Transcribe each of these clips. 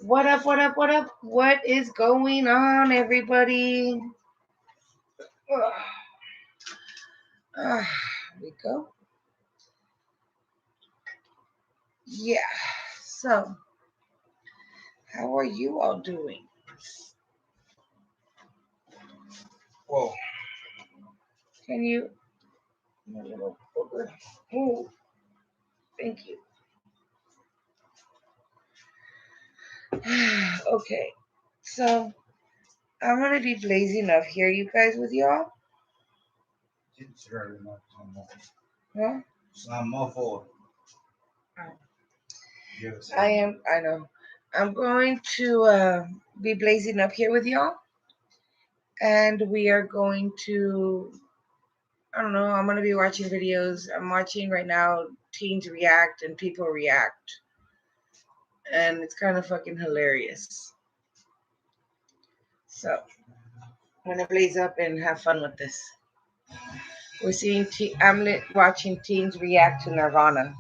What up, what up, what up? What is going on, everybody? Here we go. Yeah. So, how are you all doing? Whoa. Can you? My little booger. Oh, thank you. Okay. So, I'm going to be blazing up here, you guys, with y'all. Huh? I'm muffled. I know. I'm going to be blazing up here with y'all. And we are going to, I don't know, I'm going to be watching videos. I'm watching right now teens react and people react. And it's kind of fucking hilarious. So, I'm going to blaze up and have fun with this. I'm watching teens react to Nirvana.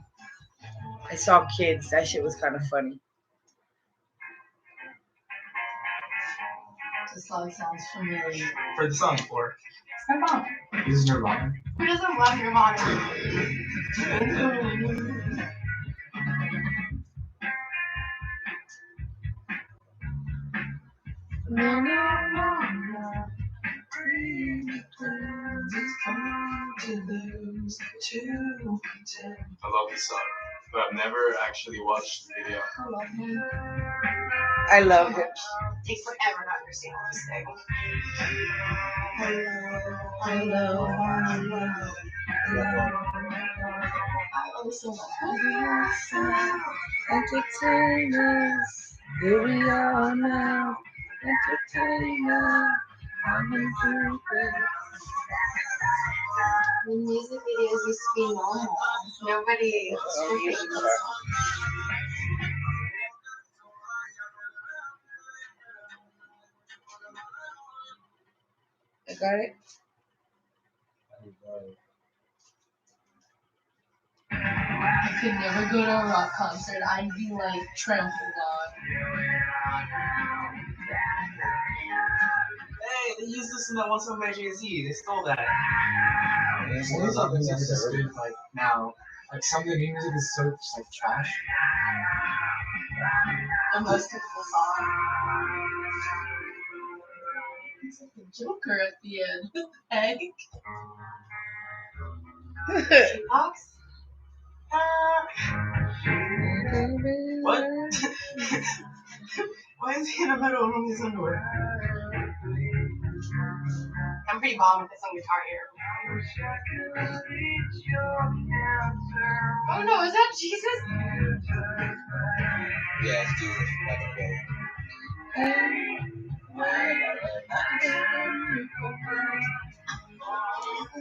I saw kids. That shit was kind of funny. This song sounds familiar. For the song for? My mom. This is Nirvana. Who doesn't love Nirvana? I love this song, but I've never actually watched the video. I love him. I love him. It takes forever to understand what he's saying. Hello. I always say that. Entertainers, here we are now. Entertainers, I'm in When music videos used to be normal, nobody was I got it. I could never go to a rock concert. I'd be like trampled on. Hey, they used this in that one song by Jay-Z. They stole that. What is that music is good like now? Like some of the new music is so just like trash. The most typical song. It's like the Joker at the end. What the heck? Jukebox? What? Why is he in a middle room in his underwear? I'm pretty bomb with this on guitar here. Oh no, is that Jesus? Yeah, it's Jesus.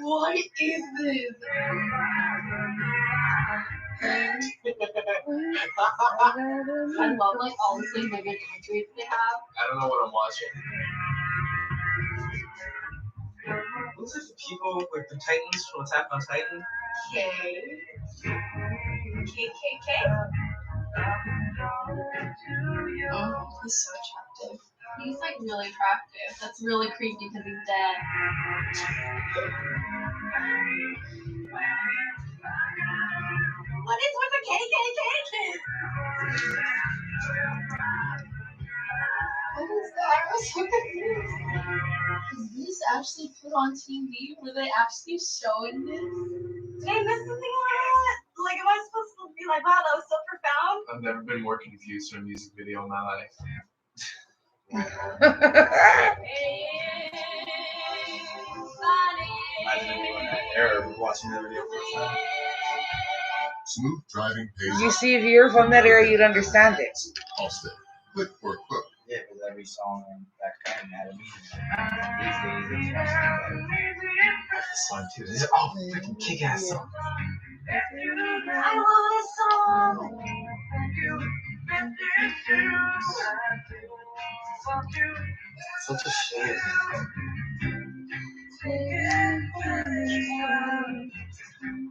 What is this? I love like all the same vivid imagery they have. I don't know what I'm watching. Looks like the people, like the Titans from Attack on Titan. KKK? Oh, he's so attractive. He's like really attractive. That's really creepy because he's dead. What is with the KKK kid? What is that? I was so confused. Is this actually put on TV? Were they actually showing this? Did I miss something like that? Like, am I supposed to be like, wow, that was so profound? I've never been more confused from a music video in my life. Imagine being in that era watching the video first time. Smooth driving pays You see, if you're from that area, you'd understand it. off it. Click for a clip. Yeah, because every song in that time had a meaning. These days, it's That's the song too. This is freaking kick-ass song. I love this song. Such a shame.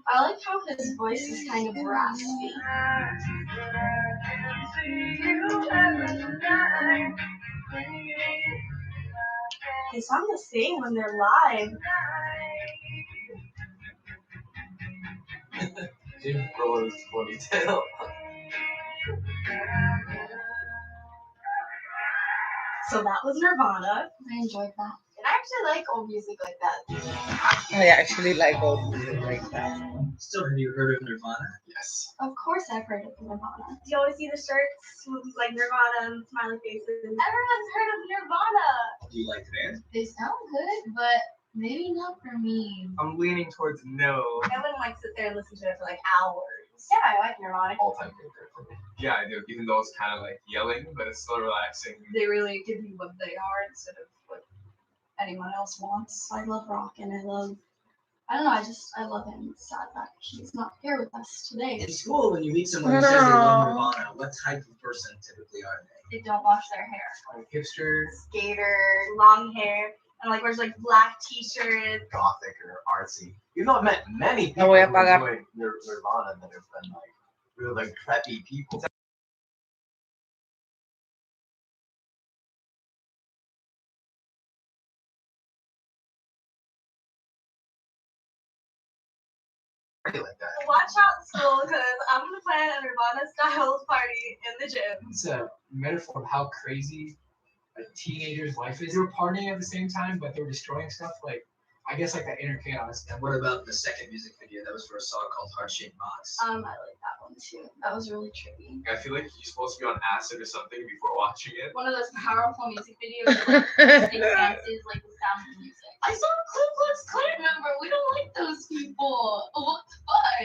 I like how his voice is kind of raspy. They sound the same when they're live. Jim Crow's ponytail. So that was Nirvana. I enjoyed that. And I actually like old music like that. I actually like old music like that. Still, have you heard of Nirvana? Yes. Of course I've heard of Nirvana. Do you always see the shirts with like Nirvana and smiley faces? Everyone's heard of Nirvana. Do you like the band? They sound good, but maybe not for me. I'm leaning towards no. I wouldn't like sit there and listen to it for like hours. Yeah, I like Nirvana. All-time favorite for me. Yeah, I do. Even though it's kind of like yelling, but it's still relaxing. They really give you what they are instead of what anyone else wants. I love rock and I love him. It's sad that he's not here with us today. In school, when you meet someone who says they love Nirvana, what type of person typically are they? They don't wash their hair. Like hipster, Skater, long hair, and like wears like black t-shirts. Gothic or artsy. You've not met many people No voy a who pagar. enjoy Nirvana that have been like really like preppy people. Like that. Watch out in school because I'm gonna plan a Nirvana style party in the gym. It's a metaphor of how crazy a teenager's life is. They were partying at the same time, but they were destroying stuff. Like, I guess like that inner chaos. and what about the second music video that was for a song called Heart Shaped Box? I like that one too. That was really trippy. I feel like you're supposed to be on acid or something before watching it. One of those powerful music videos that like, advances like the sound of music. I saw a Ku Klux Klan member. We don't like those people. What the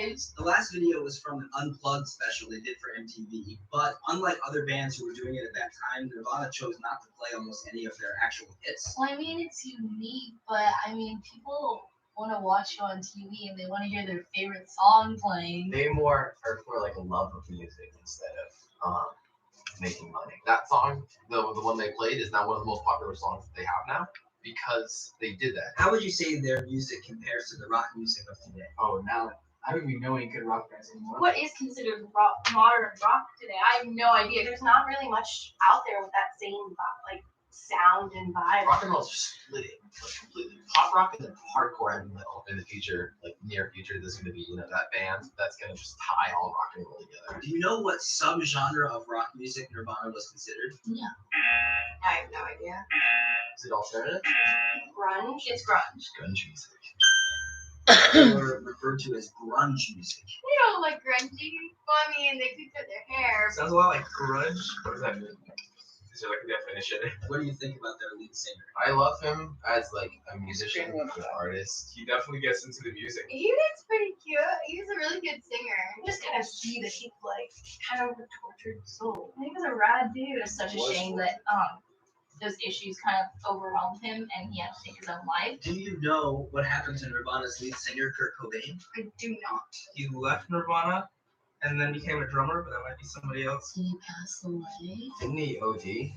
fudge? The last video was from an unplugged special they did for MTV, but unlike other bands who were doing it at that time, Nirvana chose not to play almost any of their actual hits. Well, I mean, it's unique, but I mean, people want to watch you on TV and they want to hear their favorite song playing. They more are for like a love of music instead of making money. That song, the one they played, is now one of the most popular songs that they have now because they did that. How would you say their music compares to the rock music of today? Oh, now I don't even know any good rock bands anymore. What is considered rock, modern rock today? I have no idea. There's not really much out there with that same like sound and vibe. Rock and roll's just splitting like, completely. Pop rock and then hardcore in the middle. In the future, like near future, there's going to be that band that's going to just tie all rock and roll together. Do you know what subgenre of rock music Nirvana was considered? I have no idea. Is it alternative? Grunge? It's grunge. Grunge music. They were referred to as grunge music. They don't like grungy. Well, I mean, they could cut their hair. Sounds a lot like grunge. What does that mean? Is there like a definition? What do you think about their lead singer? I love him as like a musician, an artist. He definitely gets into the music. He was pretty cute. He was a really good singer. You just kind of see that he's like kind of a tortured soul. He was a rad dude. It's such a shame that those issues kind of overwhelmed him and he had to take his own life. Do you know what happened to Nirvana's lead singer, Kurt Cobain? I do not. He left Nirvana and then became a drummer, but that might be somebody else. Did he pass away? Didn't he OD?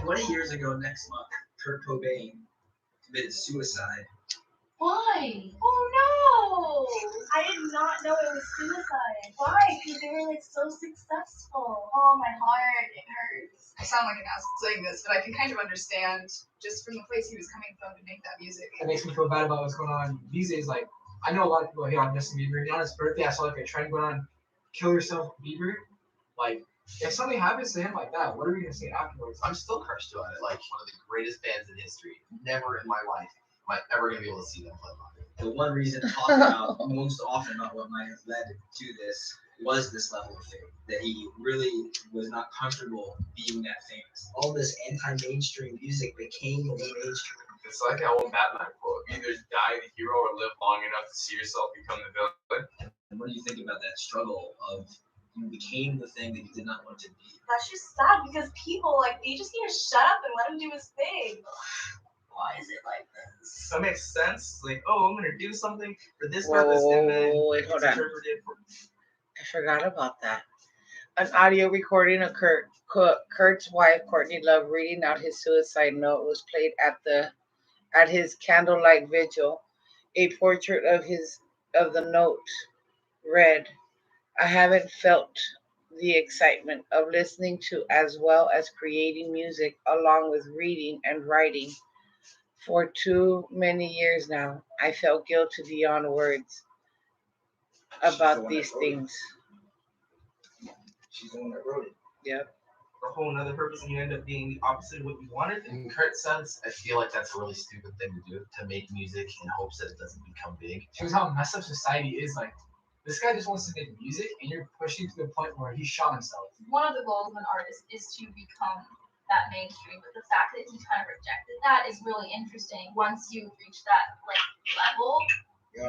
20 years ago next month, Kurt Cobain committed suicide. Why? Oh no! I did not know it was suicide. Why? Because they were like so successful. Oh, my heart, it hurts. I sound like an ass saying this, but I can kind of understand just from the place he was coming from to make that music. It makes me feel bad about what's going on these days. Like, I know a lot of people hate on Justin Bieber. On his birthday, I saw like a trend going on, kill yourself, Bieber. Like, if something happens to him like that, what are we gonna say afterwards? I'm still cursed about it. Like one of the greatest bands in history. Never in my life am I ever gonna be able to see them play live. The one reason talked about most often about what might have led to this was this level of fame, that he really was not comfortable being that famous. All this anti-mainstream music became the mainstream. It's like that old Batman quote: either die the hero or live long enough to see yourself become the villain. And what do you think about that struggle of you became the thing that you did not want to be? That's just sad because people like they just need to shut up and let him do his thing. Why is it like this? That makes sense. Like, oh, I'm gonna do something for this Whoa, purpose, and then wait, hold it's on. interpreted for I forgot about that. An audio recording of Kurt's wife, Courtney Love, reading out his suicide note was played at his candlelight vigil. A portrait of the note read, "I haven't felt the excitement of listening to as well as creating music along with reading and writing for too many years now. I felt guilty beyond words She's the about one these that wrote it. things. She's the one that wrote it. Yep. For a whole another purpose, and you end up being the opposite of what you wanted. In Kurt's sense, I feel like that's a really stupid thing to do, to make music in hopes that it doesn't become big. Shows how messed up society is. Like, this guy just wants to make music, and you're pushing to the point where he shot himself. One of the goals of an artist is to become that mainstream, but the fact that he kind of rejected that is really interesting. Once you reach that like level,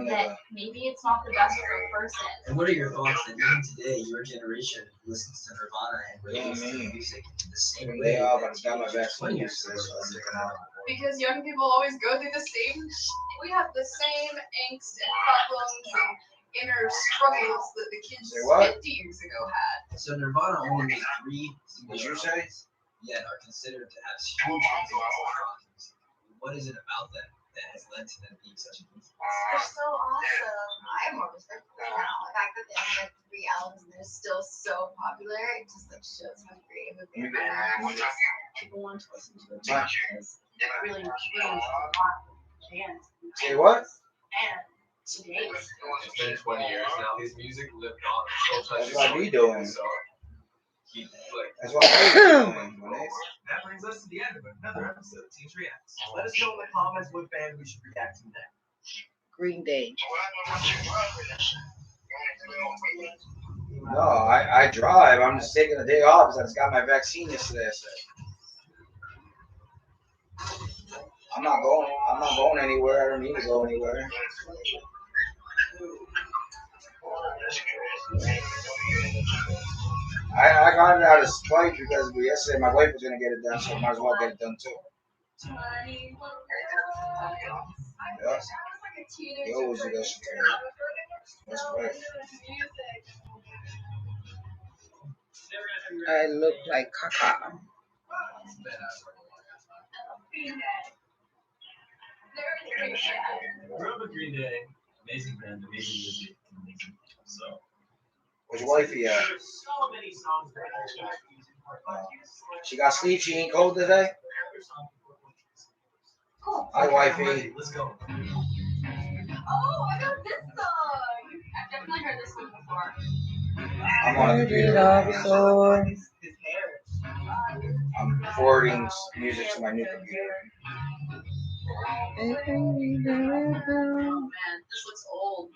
that maybe it's not the best for a person. And what are your thoughts that even today, your generation listens to Nirvana and relates to music in the same way that teenagers 20 years ago listened to Nirvana? Because young people always go through the same we have the same angst and problems and inner struggles that the kids 50 years ago had. So Nirvana only made 3 singles, yet are considered to have huge influence on rock music. What is it about them that has led to them being such an influence? They're so awesome. I have more respect for them now. The fact that they only have 3 albums and they're still so popular, it just like shows how creative they are. People want to listen to it because it really influenced a lot of bands. Say what? And today, It's been 20 years now. His music lived on. It's still touching That's what we doing. So he like. That's what I'm doing. That brings us to the end of another episode of Teens Reacts. Let us know in the comments what band we should react to next. Green Day. No, I drive. I'm just taking a day off because I just got my vaccine yesterday. So I'm not going anywhere. I don't need to go anywhere. I got it out of spite because yesterday my wife was gonna get it done, so I might as well get it done too. Yes. They always do that shit. That's right. I look like caca. Grew up with Green Day, amazing band, amazing music, amazing people. So, Where's wifey at? so many songs that I She got sleep. She ain't cold today. Hi, wifey. Let's go. Oh, I know this song. I've definitely heard this one before. I'm on the computer. His hair. I'm forwarding music to my new computer. Oh man, this looks old.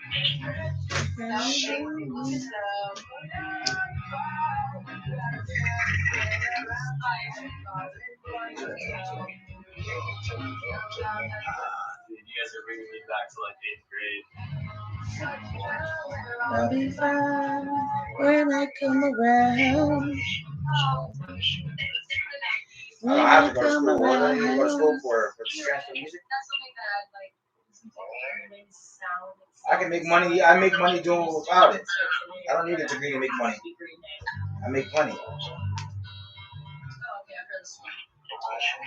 You guys are bringing me back to like 8th grade. I'll be fine when I come around. I don't have to go to school. What do I need to go to school for? For transfer music? That's something that I'd like listen to. Sound. I can make money. I make money doing without it. I don't need a degree to make money. I make plenty. Oh, okay, I've heard this one.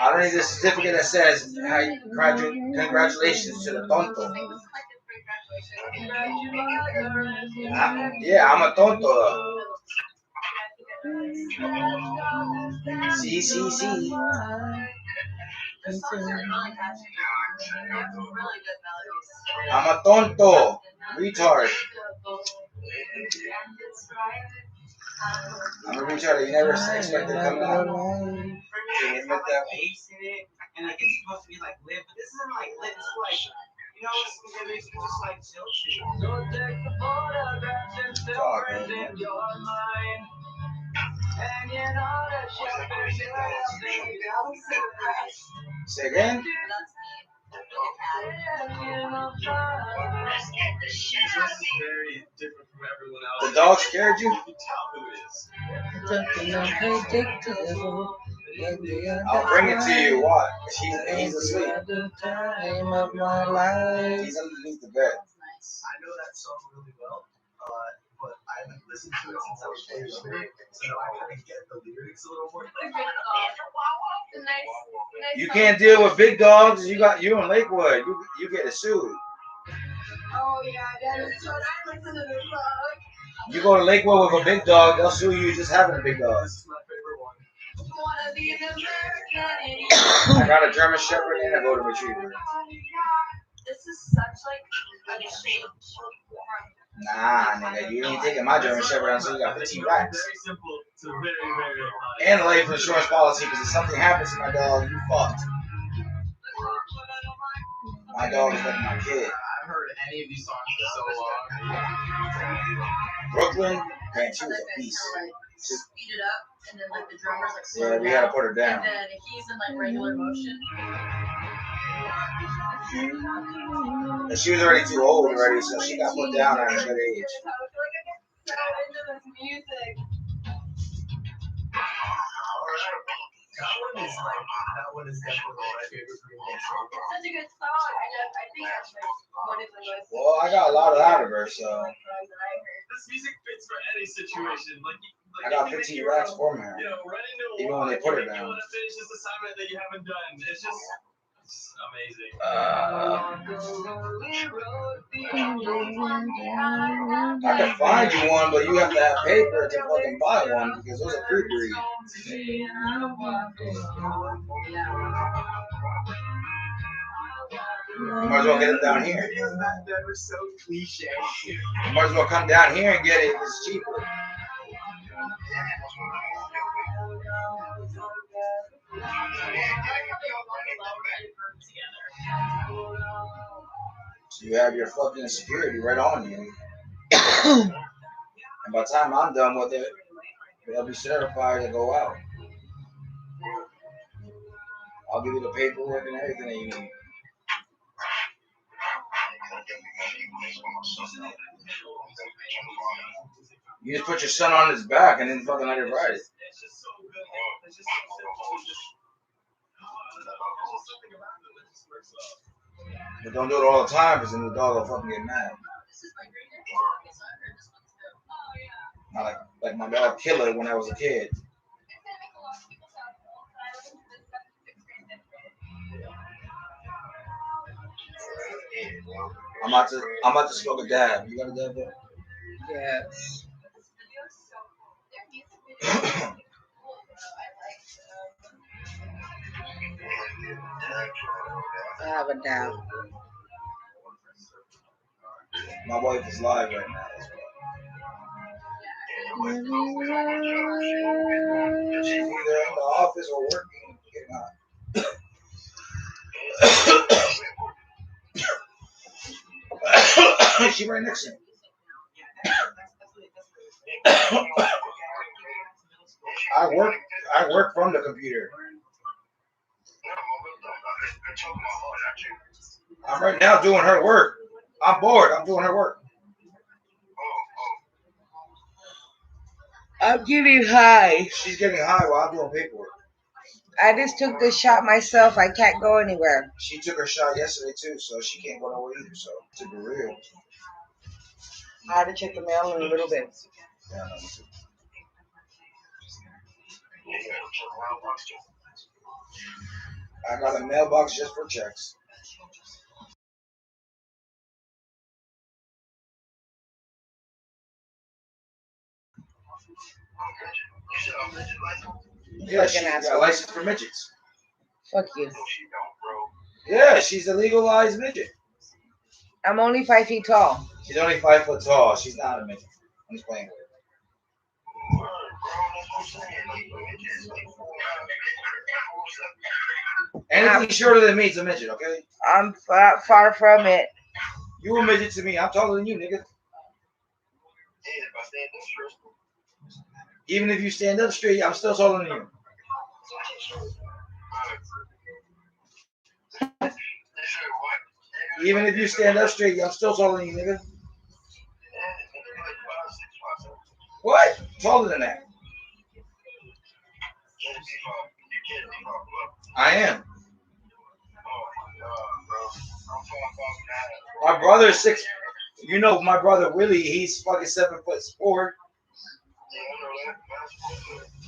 I don't need a certificate that says "Hi, congratulations to the tonto." Yeah, I'm a tonto. See, see, see. Their songs are really catchy. They have really good melodies. I'm a tonto. Retard. I'm a retard. You never expected to come out. And like it's supposed to be like lit, but this isn't like lit. It's like, you know, it makes me just like chill shit. Don't take the photographs and still friends in your mind. And you know that Say again? This is very different from everyone else. The dog scared you? You can tell who it is. I'll bring it to you. What? He's asleep. Time of my life. He's underneath the bed. I know that song really well, but I haven't listened to it since I was younger, so I kind of get the lyrics a little more. You can't deal with big dogs. You in Lakewood. You get sued. Oh yeah, that is what I listen to the song. You go to Lakewood with a big dog, they'll sue you just having a big dog. This is my favorite one. I got a German Shepherd and a Golden Retriever. This is such like a change from Nah, nigga, you ain't taking my German Shepherd until you got 15 racks. Very simple to very, very And a life insurance policy, because if something happens to my dog, you fucked. My dog is like my kid. I've heard any of these songs for so long. Brooklyn, man, she was a beast. Speed it up, and then like the drummers like slow Yeah, it we down, had to put her down. and then he's in like regular motion. And she was already too old already, so she got put down at a good age. so into this music. That one is definitely my favorite Green Day song. It's such a good song. I think that's like one of the most. Well, I got a lot out of her, so songs that I heard. This music fits for any situation. I got 15 racks for her. You know, run into a Even wall, when they put her you down. want to finish this assignment that you haven't done. It's just amazing. I could find you one, but you have to have paper to fucking buy one because those are pre-breed. You might as well get it down here. That was so cliche. You might as well come down here and get it. It's cheaper. So you have your fucking security right on you. And by the time I'm done with it, they'll be certified to go out. I'll give you the paperwork and everything that you need. You just put your son on his back and then fucking let it ride it. It's just so good. It's just so simple. There's just something about it that just works well. But don't do it all the time because then the dog will fucking get mad. Not like my dog Killer when I was a kid. I'm about to smoke a dab. You got a dab there? Yes. I have a dab. My wife is live right now. She's either in the office or working. She right next to me. I work from the computer. I'm right now doing her work. I'm bored. I'm doing her work. I'm getting high. She's getting high while I'm doing paperwork. I just took this shot myself. I can't go anywhere. She took her shot yesterday too, so she can't go nowhere either. So to be real, I had to check the mail in a little bit. yeah, I got a mailbox just for checks. Yeah, she got a license for midgets. Fuck you. Yeah, she's a legalized midget. I'm only 5 feet tall. She's only 5 foot tall. She's not a midget. I'm just playing with her. Anything shorter than me is a midget, okay? I'm far from it. You a midget to me. I'm taller than you, nigga. Even if you stand up straight, I'm still taller than you. Even if you stand up straight, I'm still taller than you, nigga. What? Taller than that. I am. My brother is 6. You know my brother Willie, he's fucking 7'4".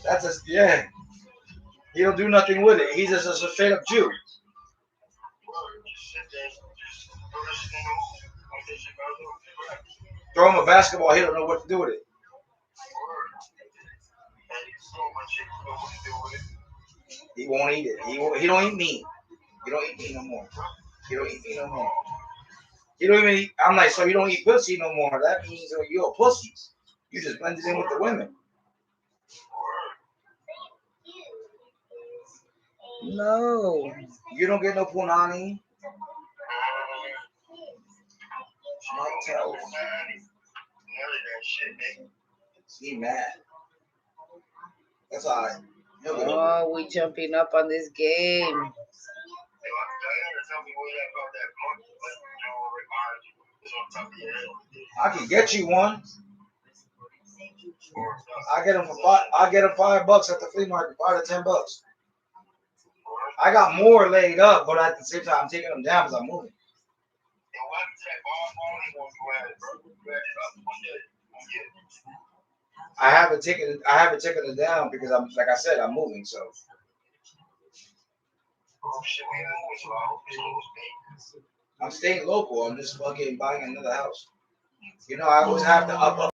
That's a, yeah. He don't do nothing with it. He's just a straight up Jew. Throw him a basketball, he don't know what to do with it. He won't eat it. He don't eat meat. He don't eat meat no more. He don't eat meat no more. He don't even eat. I'm like, so you don't eat pussy no more. That means you're a pussy. You just blended in with the women. No. You don't get no punani. Tell. He mad. That's all right. Oh, we jumping up on this game. I can get you one. I get them for $5. I get them $5 at the flea market. $5 to $10. I got more laid up, but at the same time, I'm taking them down because I'm moving. I haven't taken it down because I'm, like I said, I'm moving. So I'm staying local. I'm just fucking buying another house. You know, I always have to up.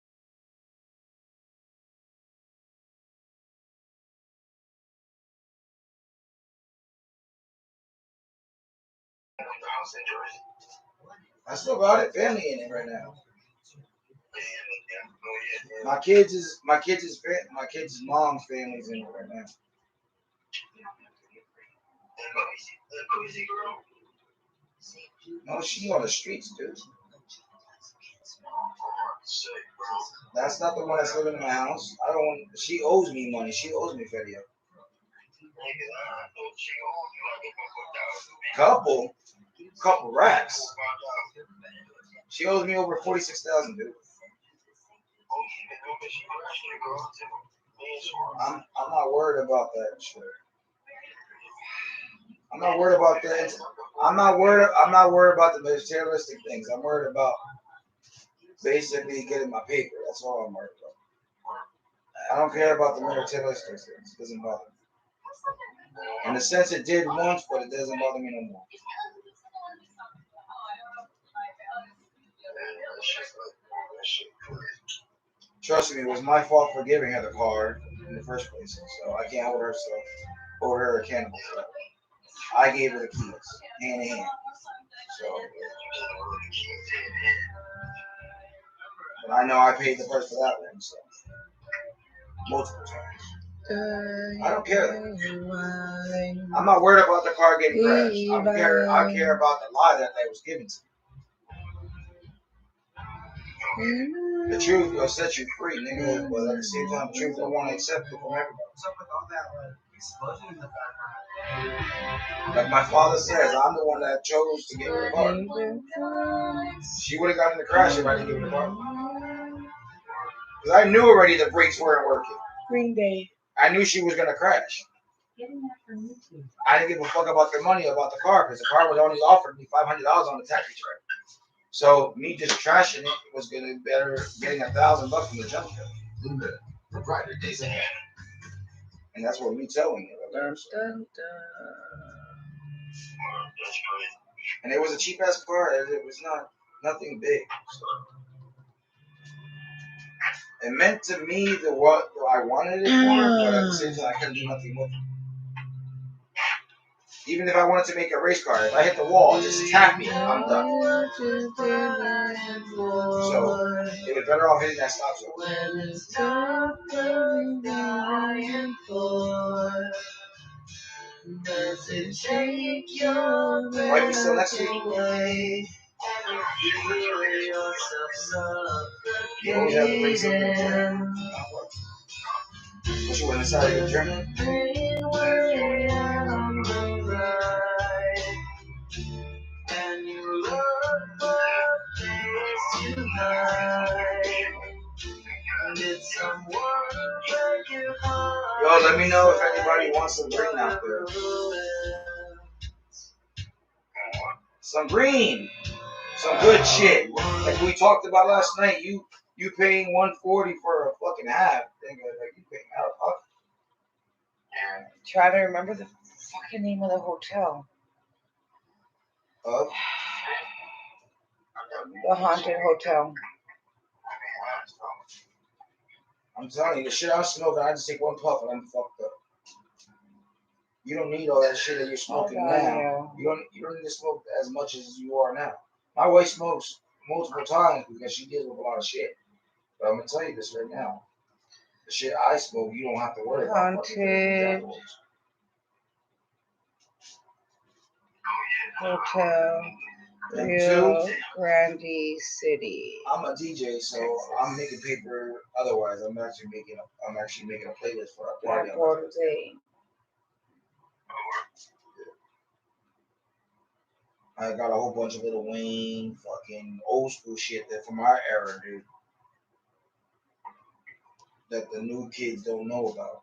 I still got it, family in it right now. My kids' mom's family's in it right now. No, she on the streets, dude. That's not the one that's living in my house. I don't want. She owes me money. She owes me Fedia. Couple racks. She owes me over 46,000, dude. I'm not worried about that shit. I'm not worried about that. I'm not worried about the materialistic things. I'm worried about basically getting my paper. That's all I'm worried about. I don't care about the materialistic things. It doesn't bother me. In a sense, it did once, but it doesn't bother me no more. Trust me, it was my fault for giving her the card in the first place. So I can't hold her accountable for that. I gave her the keys, hand in hand. So, but I know I paid the price for that one, so multiple times. I don't care. I'm not worried about the car getting crashed. I care about the lie that they was given to me. The truth will set you free, nigga. But at the same time, the truth don't want to accept it from everybody. What's up with all that explosion in the background? Like my father says, I'm the one that chose to give her the car. She would have gotten the crash if I didn't give her the car. Because I knew already the brakes weren't working. Green Day. I knew she was gonna crash. I didn't give a fuck about the money about the car because the car was only offered me $500 on the taxi track. So me just trashing it was gonna be better getting $1,000 from the jump cut. The brighter days ahead. And that's what me telling you. Dun, dun, dun. And it was a cheap ass car. It was nothing big. So. It meant to me what I wanted it for, but at the same time I couldn't do nothing with it. Even if I wanted to make a race car, if I hit the wall, just tap me, I'm done. So it was better off hitting that stop sign. Might be still next week. You always have to bring something to drink. What you went inside of your drink? Yo, let me know if anybody wants some green out there. Some green. Some good shit. Like we talked about last night. You paying $140 for a fucking half. Like you paying out of pocket. Trying to remember the fucking name of the hotel. The haunted hotel. telling you, the shit I'm smoking, I just take one puff and I'm fucked up. You don't need all that shit that you're smoking now. You don't need to smoke as much as you are now. My wife smokes multiple times because she deals with a lot of shit. But I'm gonna tell you this right now. The shit I smoke, you don't have to worry about fucking Haunted Hotel, and Rio two, Grande City. I'm a DJ, so I'm making paper. Otherwise, I'm actually making a playlist for a party. I got a whole bunch of Lil Wayne, fucking old school shit that from our era, dude, that the new kids don't know about.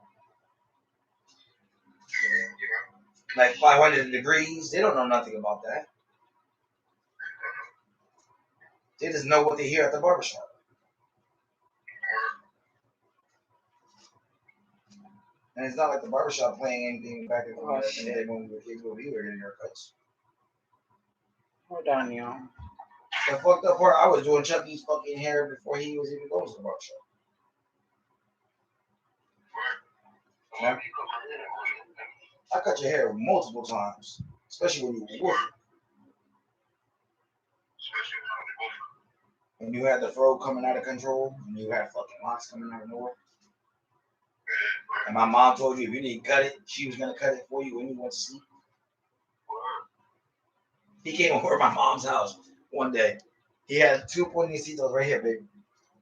Like 500 Degrees, they don't know nothing about that. They just know what they hear at the barbershop. And it's not like the barbershop playing anything back in the day when we were kids when we were getting haircuts. Hold on, y'all. The fucked up part, I was doing Chucky's fucking hair before he was even going to the barbershop. I cut your hair multiple times, especially when you were wolfing. When you had the fro coming out of control, and you had fucking locks coming out of nowhere. And my mom told you if you didn't cut it, she was gonna cut it for you when you went to sleep. He came over to my mom's house one day. He had two pointitos right here, baby.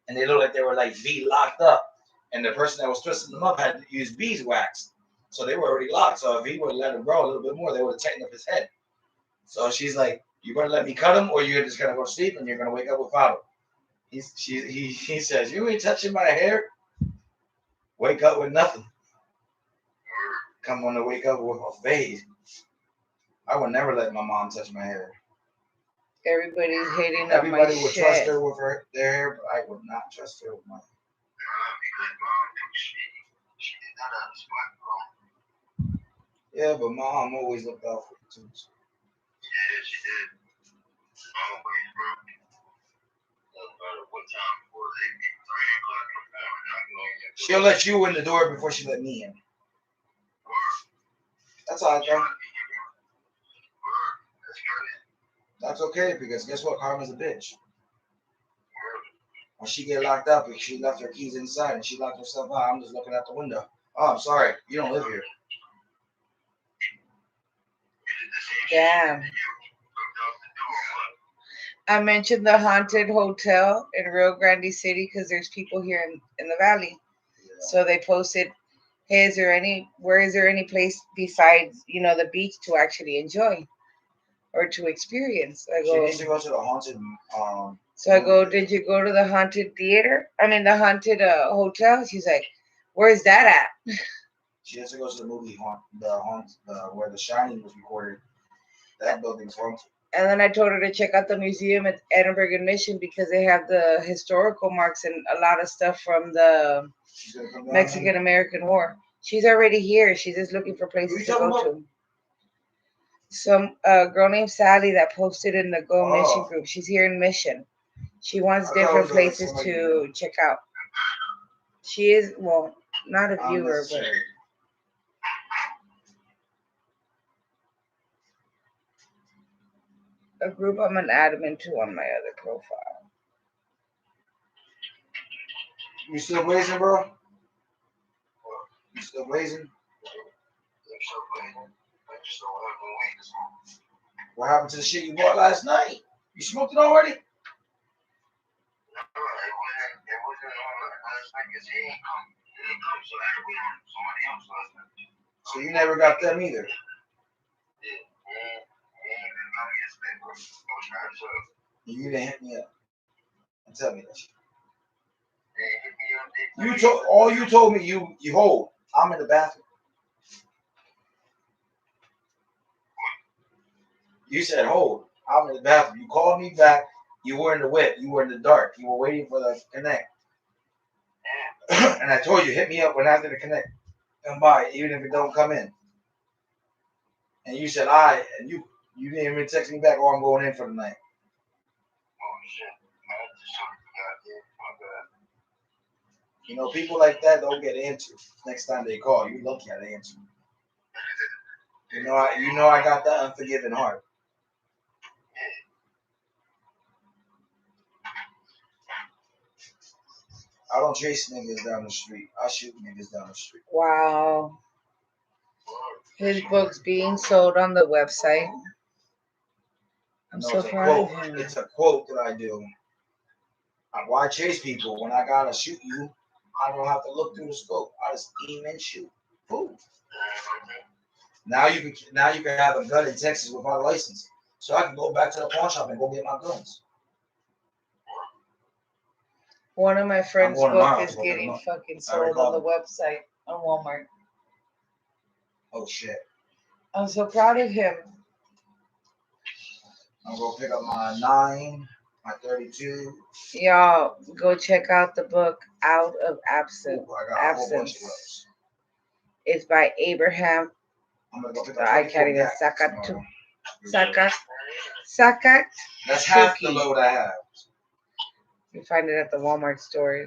And they looked like they were like V locked up. And the person that was twisting them up had to use beeswax. So they were already locked. So if he would have let them grow a little bit more, they would have tightened up his head. So she's like, you better let me cut him or you're just gonna go to sleep and you're gonna wake up without him. He says, you ain't touching my hair. Wake up with nothing. Come on to wake up with a fade. I would never let my mom touch my hair. Everybody's hating on my Everybody would shit. trust her with their hair, but I would not trust her with my hair. Yeah, but mom always looked out for you too. Yeah, she did. Always, bro. No matter what time it was, it be 3 o'clock in the morning. She'll let you in the door before she let me in. That's all I thought. That's okay, because guess what? Karma's a bitch. When she get locked up, if she left her keys inside and she locked herself out, I'm just looking out the window. Oh, I'm sorry. You don't live here. Damn. I mentioned the haunted hotel in Rio Grande City because there's people here in the valley. Yeah. So they posted, hey, where is there any place besides, the beach to actually enjoy or to experience? I She go, needs to go to the haunted. so I go, did you go to the haunted theater? The haunted hotel? She's like, where's that at? She has to go to the movie where The Shining was recorded. That building's haunted. And then I told her to check out the museum at Edinburgh and Mission because they have the historical marks and a lot of stuff from the Mexican American War. She's already here. She's just looking for places to go to. Some girl named Sally that posted in the Go Mission group. She's here in Mission. She wants different places to check out. She is, well, not a viewer, but a group I'm an admin to on my other profile. You still blazing, bro? You still blazing? What happened to the shit you bought last night? You smoked it already? So you never got them either? You didn't hit me up and tell me that shit. You told me you hold. I'm in the bathroom. You said hold. I'm in the bathroom. You called me back. You were in the whip. You were in the dark. You were waiting for the connect. And I told you, hit me up when after the connect. Come by, even if it don't come in. And you said and you didn't even text me back, I'm going in for the night. Oh shit. You know, people like that don't get answered. Next time they call, you lucky I answer. You know I got that unforgiving heart. I don't chase niggas down the street. I shoot niggas down the street. Wow. His book's being sold on the website. I'm No, so it's a proud of quote. him. It's a quote that I do. Why chase people when I gotta shoot you? I don't have to look through the scope. I just aim and shoot. Boom. Now you can have a gun in Texas without a license, so I can go back to the pawn shop and go get my guns. One of my friends' going book tomorrow is to go pick 'em getting up. fucking I already sold on called the website on Walmart. Oh shit! I'm so proud of him. I'm gonna pick up my 9, my 32. Y'all go check out the book Out of Absence. Ooh, I got a whole bunch of Absence. those. It's by Abraham. I'm gonna go pick up I 24 can't even Gats Sakat tomorrow. Sakat. That's half the Tuki. load I have. You find it at the Walmart store.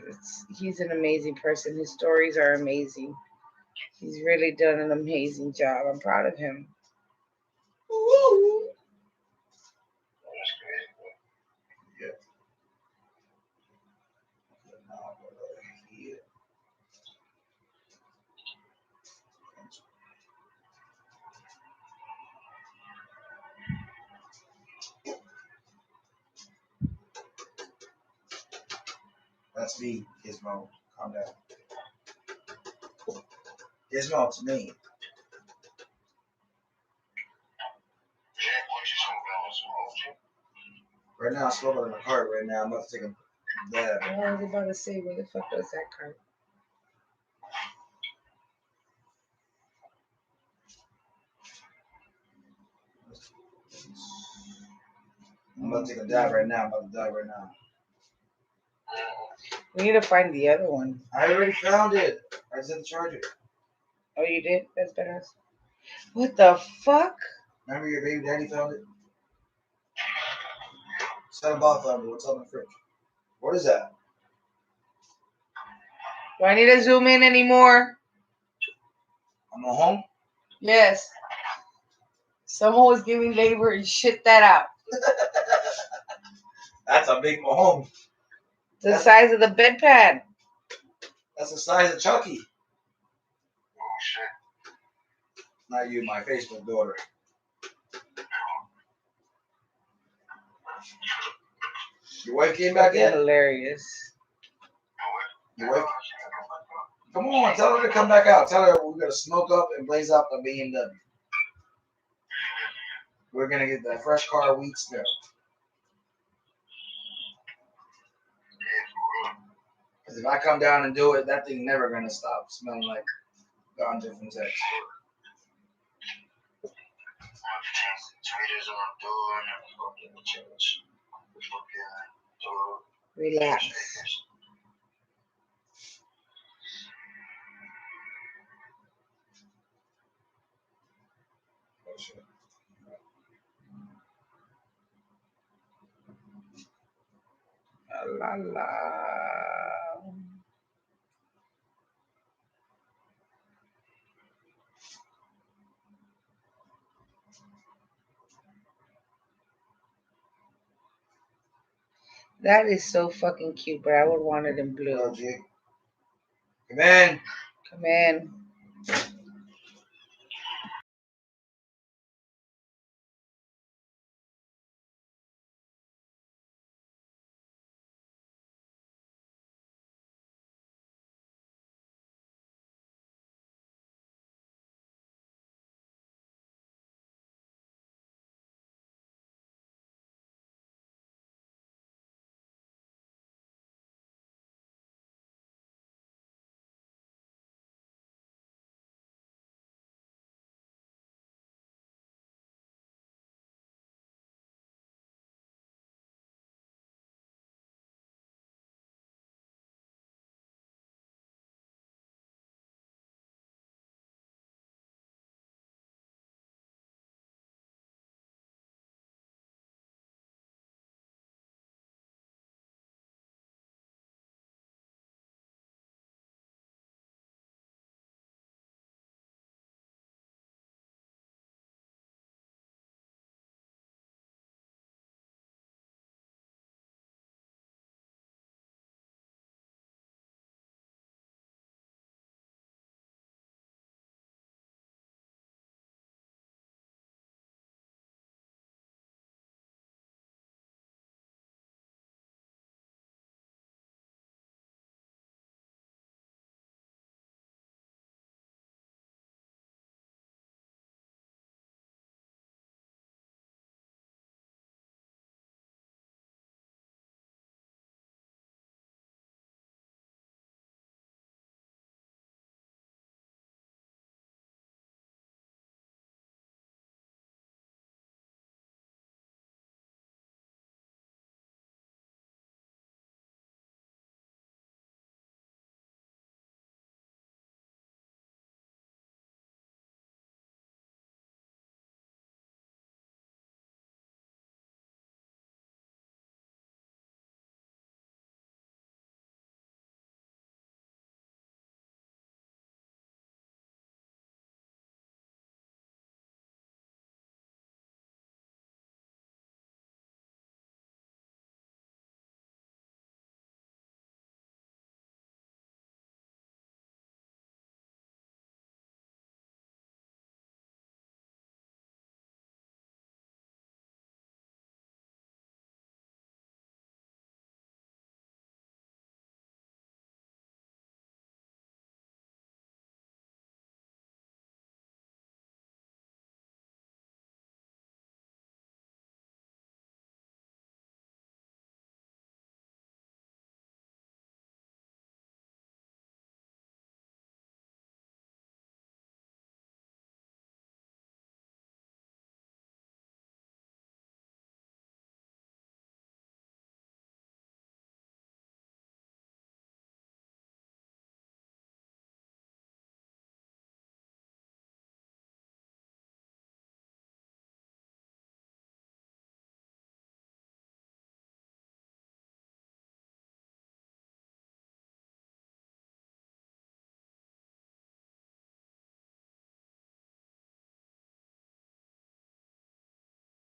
He's an amazing person. His stories are amazing. He's really done an amazing job. I'm proud of him. Woo. Yeah. That's me, Gizmo. Calm down. Gizmo, it's me. Right now, I'm smoking in the cart right now. I'm about to take a dab. I was about to say, where the fuck was that card? I'm about to take a dab right now. I'm about to die right now. We need to find the other one. I already found it. I just had to charge it. Oh, you did? That's better. What the fuck? Remember your baby daddy found it? Son Bob found it. What's up in the fridge? What is that? Do I need to zoom in anymore? I'm not home? Yes. Someone was giving labor and shit that out. That's a big Mahomes. The size of the bedpan. That's the size of Chucky. Oh shit. Not you, my Facebook daughter. Your wife came back in? Hilarious. Your wife? Come on, tell her to come back out. Tell her we're gonna smoke up and blaze up a BMW. We're gonna get that fresh car wheat smell. Because if I come down and do it, that thing never gonna stop smelling like ganja from Texas. Relax. La la. That is so fucking cute, but I would want it in blue. Hello, Jake. Come in. Come in.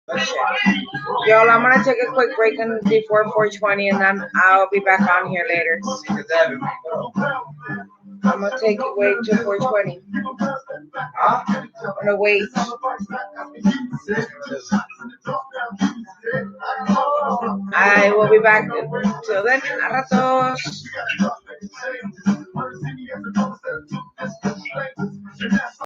Y'all, I'm gonna take a quick break before 4:20, and then I'll be back on here later. I'm gonna take it wait till 4:20. I'm gonna wait. I will be back till then. A ratos.